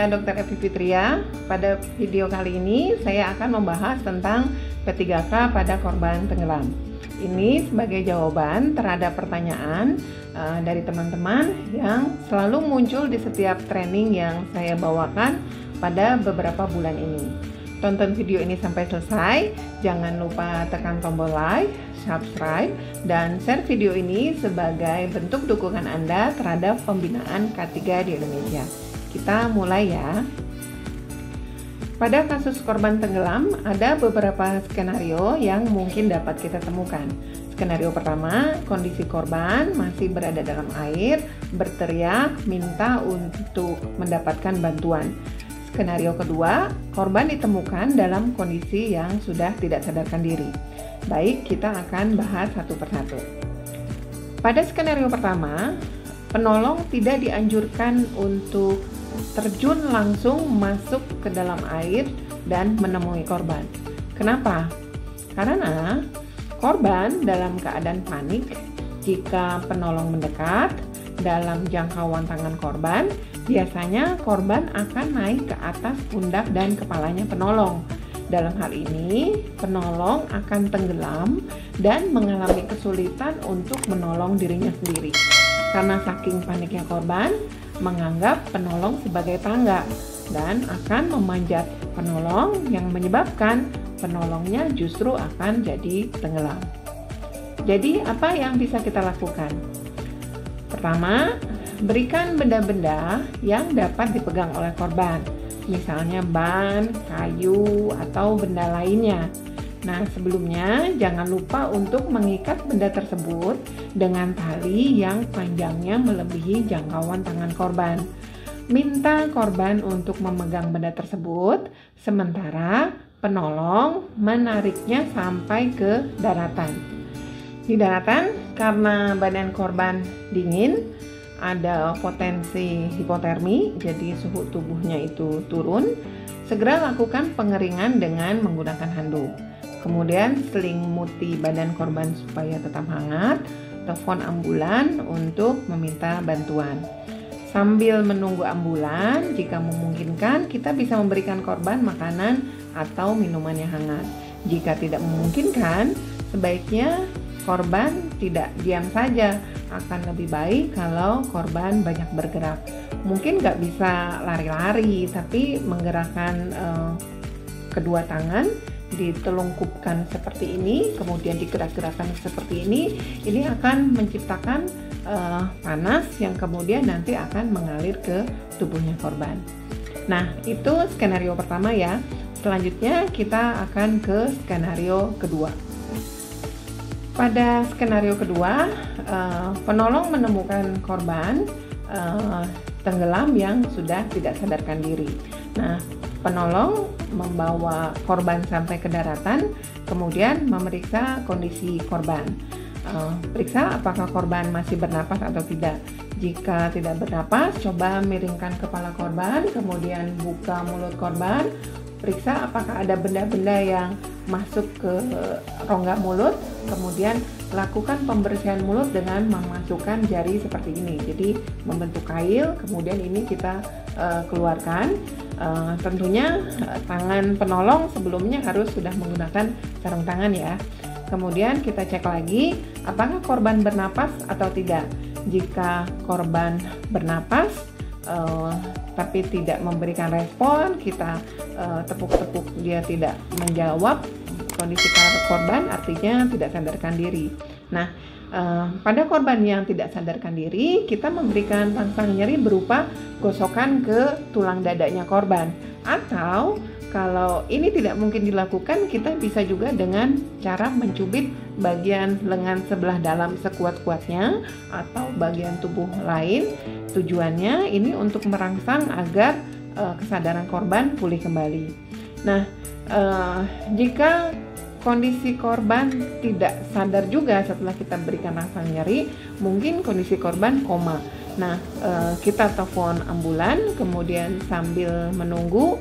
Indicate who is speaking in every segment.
Speaker 1: saya Dr. Evi Fitria. Pada video kali ini saya akan membahas tentang P3K pada korban tenggelam. Ini sebagai jawaban terhadap pertanyaan dari teman-teman yang selalu muncul di setiap training yang saya bawakan pada beberapa bulan ini. Tonton video ini sampai selesai, jangan lupa tekan tombol like, subscribe, dan share video ini sebagai bentuk dukungan Anda terhadap pembinaan K3 di Indonesia. Kita mulai ya. Pada kasus korban tenggelam, ada beberapa skenario yang mungkin dapat kita temukan. Skenario pertama, kondisi korban masih berada dalam air, berteriak, minta untuk mendapatkan bantuan. Skenario kedua, korban ditemukan dalam kondisi yang sudah tidak sadarkan diri. Baik, kita akan bahas satu persatu. Pada skenario pertama, penolong tidak dianjurkan untuk terjun langsung masuk ke dalam air dan menemui korban. Kenapa? Karena korban dalam keadaan panik jika penolong mendekat dalam jangkauan tangan korban, biasanya korban akan naik ke atas pundak dan kepalanya penolong. Dalam hal ini, penolong akan tenggelam dan mengalami kesulitan untuk menolong dirinya sendiri. Karena saking paniknya korban, menganggap penolong sebagai tangga dan akan memanjat penolong yang menyebabkan penolongnya justru akan jadi tenggelam. Jadi, apa yang bisa kita lakukan? Pertama, berikan benda-benda yang dapat dipegang oleh korban, misalnya ban, kayu, atau benda lainnya. Nah, sebelumnya jangan lupa untuk mengikat benda tersebut dengan tali yang panjangnya melebihi jangkauan tangan korban. Minta korban untuk memegang benda tersebut, sementara penolong menariknya sampai ke daratan. Di daratan, karena badan korban dingin, ada potensi hipotermi, jadi suhu tubuhnya itu turun. Segera lakukan pengeringan dengan menggunakan handuk. Kemudian selimuti badan korban supaya tetap hangat. Telepon ambulan untuk meminta bantuan. Sambil menunggu ambulan, jika memungkinkan, kita bisa memberikan korban makanan atau minuman yang hangat. Jika tidak memungkinkan, sebaiknya korban tidak diam saja. Akan lebih baik kalau korban banyak bergerak. Mungkin nggak bisa lari-lari, tapi menggerakkan kedua tangan, ditelungkupkan seperti ini, kemudian digerak-gerakkan seperti ini akan menciptakan panas yang kemudian nanti akan mengalir ke tubuhnya korban. Nah, itu skenario pertama ya. Selanjutnya kita akan ke skenario kedua. Pada skenario kedua, penolong menemukan korban tenggelam yang sudah tidak sadarkan diri. Nah, penolong membawa korban sampai ke daratan, kemudian memeriksa kondisi korban. Periksa apakah korban masih bernapas atau tidak. Jika tidak bernapas, coba miringkan kepala korban, kemudian buka mulut korban. Periksa apakah ada benda-benda yang masuk ke rongga mulut, kemudian lakukan pembersihan mulut dengan memasukkan jari seperti ini. Jadi membentuk kail, kemudian ini kita keluarkan. Tentunya tangan penolong sebelumnya harus sudah menggunakan sarung tangan ya. Kemudian kita cek lagi apakah korban bernapas atau tidak. Jika korban bernapas tapi tidak memberikan respon, kita tepuk-tepuk dia tidak menjawab, kondisi korban artinya tidak sadarkan diri. Nah, pada korban yang tidak sadarkan diri, kita memberikan pangsal nyeri berupa gosokan ke tulang dadanya korban. Atau kalau ini tidak mungkin dilakukan, kita bisa juga dengan cara mencubit bagian lengan sebelah dalam sekuat-kuatnya atau bagian tubuh lain. Tujuannya ini untuk merangsang agar kesadaran korban pulih kembali. Nah, jika kondisi korban tidak sadar juga setelah kita berikan rangsang nyeri, mungkin kondisi korban koma. Nah, kita telepon ambulan, kemudian sambil menunggu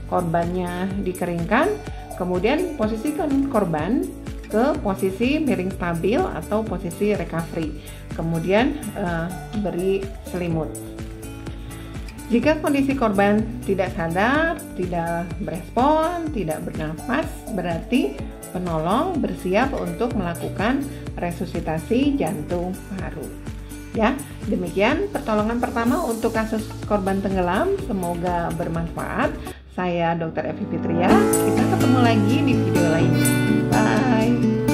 Speaker 1: korbannya dikeringkan, kemudian posisikan korban ke posisi miring stabil atau posisi recovery, kemudian beri selimut. Jika kondisi korban tidak sadar, tidak berespon, tidak bernafas, berarti penolong bersiap untuk melakukan resusitasi jantung paru. Ya, demikian pertolongan pertama untuk kasus korban tenggelam. Semoga bermanfaat. Saya Dr. Evi Fitria. Kita ketemu lagi di video lainnya. Bye.